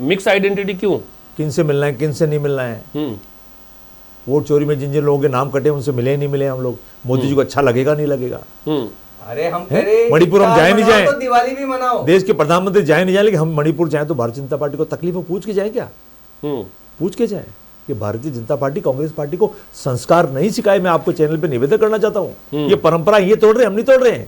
Mix identity क्यों? किन से मिलना है, किन से नहीं मिलना है। वोट चोरी में जिन जिन लोगों के नाम कटे उनसे मिले नहीं मिले हम लोग, मोदी जी को अच्छा लगेगा नहीं लगेगा। अरे हम कह रहे मणिपुर हम जाए नहीं जाए तो दिवाली भी मनाओ, देश के प्रधानमंत्री जाए नहीं जाए, लेकिन हम मणिपुर जाए तो भारतीय जनता पार्टी को तकलीफ हो पूछ के जाए क्या? पूछ के जाए कि भारतीय जनता पार्टी कांग्रेस पार्टी को संस्कार नहीं सिखाए। मैं आपको चैनल पे निवेदन करना चाहता हूं, ये परंपरा ये तोड़ रहे हैं, हम नहीं तोड़ रहे हैं।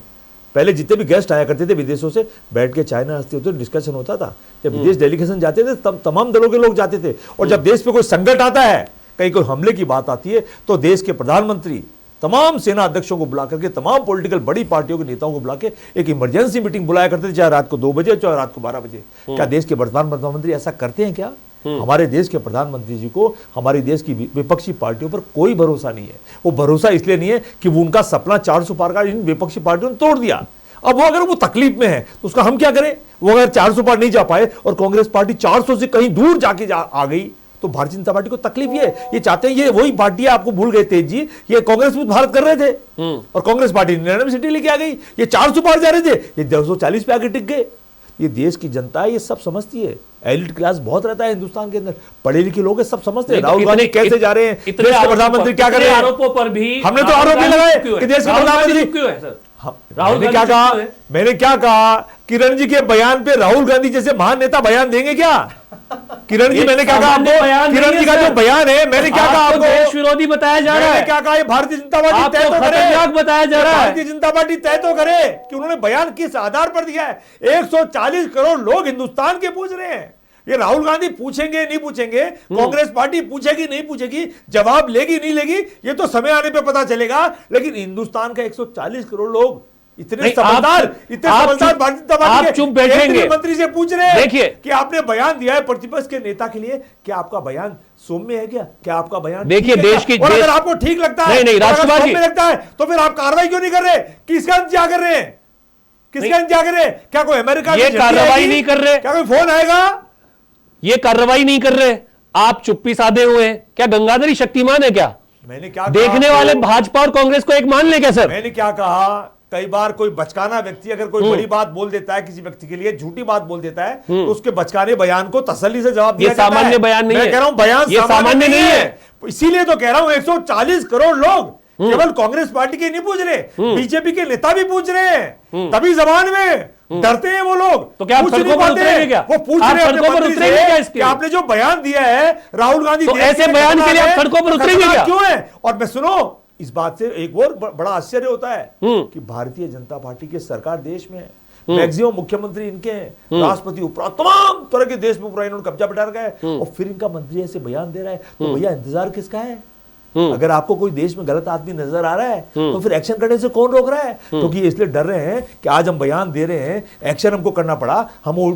पहले जितने भी गेस्ट आया करते थे विदेशों से, बैठ के चाय नाश्ते होते, डिस्कशन होता था। जब विदेश डेलीगेशन जाते थे तब तमाम दलों के लोग जाते थे। और जब देश पे कोई संकट आता है, कहीं कोई हमले की बात आती है, तो देश के प्रधानमंत्री तमाम सेना अध्यक्षों को बुला करके, तमाम पॉलिटिकल बड़ी पार्टियों के नेताओं को बुला के एक इमरजेंसी मीटिंग बुलाया करते थे, चाहे रात को 2 बजे चाहे रात को 12 बजे। क्या देश के वर्तमान प्रधानमंत्री ऐसा करते हैं क्या? हमारे देश के प्रधानमंत्री जी को हमारी देश की विपक्षी पार्टियों पर कोई भरोसा नहीं है। वो भरोसा इसलिए नहीं है कि वो उनका सपना 400 पार का इन विपक्षी पार्टियों ने तोड़ दिया। अब वो अगर वो तकलीफ में है तो उसका हम क्या करें? वो अगर 400 पार नहीं जा पाए और कांग्रेस पार्टी 400 से कहीं दूर जाके आ गई, तो भारतीय जनता पार्टी को तकलीफ ये चाहते हैं। ये वही पार्टी है, आपको भूल गए तेज जी, ये कांग्रेस में भारत कर रहे थे और कांग्रेस पार्टी 99 सीटें लेके आ गई। ये 400 पार जा रहे थे, ये 240 पे आके टिक गए। ये देश की जनता है, ये सब समझती है। एलिट क्लास बहुत रहता है हिंदुस्तान के अंदर, पढ़े लिखे लोग सब समझते हैं। राहुल गांधी कैसे जा रहे हैं, इतने प्रधानमंत्री क्या कर रहे हैं, आरोपों पर भी हमने तो आरोप नहीं लगाए कि देश का प्रधानमंत्री क्यों है सर? मैंने क्या कहा? मैंने क्या कहा? किरण जी के बयान पे राहुल गांधी जैसे महान नेता बयान देंगे क्या? किरण जी, मैंने क्या कहा आपको? किरण जी का जो बयान है, मैंने क्या कहा आपको? देश विरोधी बताया जा रहा है। मैंने क्या कहा? भारतीय जनता पार्टी तय तो करे, बताया जा रहा है। भारतीय जनता पार्टी तय तो करे कि उन्होंने बयान किस आधार पर दिया है। 140 करोड़ लोग हिंदुस्तान के पूछ रहे हैं। ये राहुल गांधी पूछेंगे नहीं पूछेंगे, कांग्रेस पार्टी पूछेगी नहीं पूछेगी, जवाब लेगी नहीं लेगी, ये तो समय आने पे पता चलेगा। लेकिन हिंदुस्तान का 140 करोड़ लोग इतने समझदार भारतीय जनता पार्टी चुप बैठेंगे, मंत्री से पूछ रहे हैं देखिए कि आपने बयान दिया है प्रतिपक्ष के नेता के लिए, क्या आपका बयान सौम्य है क्या? क्या आपका बयान देखिए देश की, और अगर आपको ठीक लगता है, नहीं राष्ट्रवादी लगता है, तो फिर आप कार्रवाई क्यों नहीं कर रहे? किसका इंतजार कर रहे हैं? किसका इंतजार कर रहे हैं? क्या कोई अमेरिका ये कार्रवाई नहीं कर रहे? क्या कोई फोन आएगा? ये कार्रवाई नहीं कर रहे, आप चुप्पी साधे हुए हैं। क्या गंगाधरी शक्तिमान है क्या? मैंने क्या देखने वाले भाजपा और कांग्रेस को एक मान ले क्या सर? मैंने क्या कहा? कई बार कोई बचकाना व्यक्ति अगर कोई बड़ी बात बोल देता है, किसी व्यक्ति के लिए झूठी बात बोल देता है, तो उसके बचकाने बयान को तसल्ली से जवाब दिया जाता है। सामान्य बयान नहीं है। मैं कह रहा हूं बयान ये सामान्य नहीं है। इसीलिए तो कह रहा हूं 140 करोड़ लोग केवल कांग्रेस पार्टी के नहीं पूछ रहे, बीजेपी के नेता भी पूछ रहे हैं। तभी जबान में डरते हैं वो लोग। तो क्या पूछ नहीं पाते क्या? वो पूछ रहे हैं कि आपने जो बयान दिया है राहुल गांधी, तो ऐसे बयान के लिए आप सड़कों पर उतरेंगे क्या? क्यों है? और मैं सुनो, इस बात से एक और बड़ा आश्चर्य होता है कि भारतीय जनता पार्टी की सरकार देश में है, मैक्सिमम मुख्यमंत्री इनके हैं, राष्ट्रपति उपराष्ट्रपति तमाम तरह के देश में पूरा इन्होंने कब्जा बैठा रखा है, और फिर इनका मंत्री ऐसे बयान दे रहा है। तो भैया इंतजार किसका है? अगर आपको कोई देश में गलत आदमी नजर आ रहा है तो फिर एक्शन करने से कौन रोक रहा है? क्योंकि इसलिए डर रहे हैं कि आज हम बयान दे रहे हैं, एक्शन हमको करना पड़ा, हम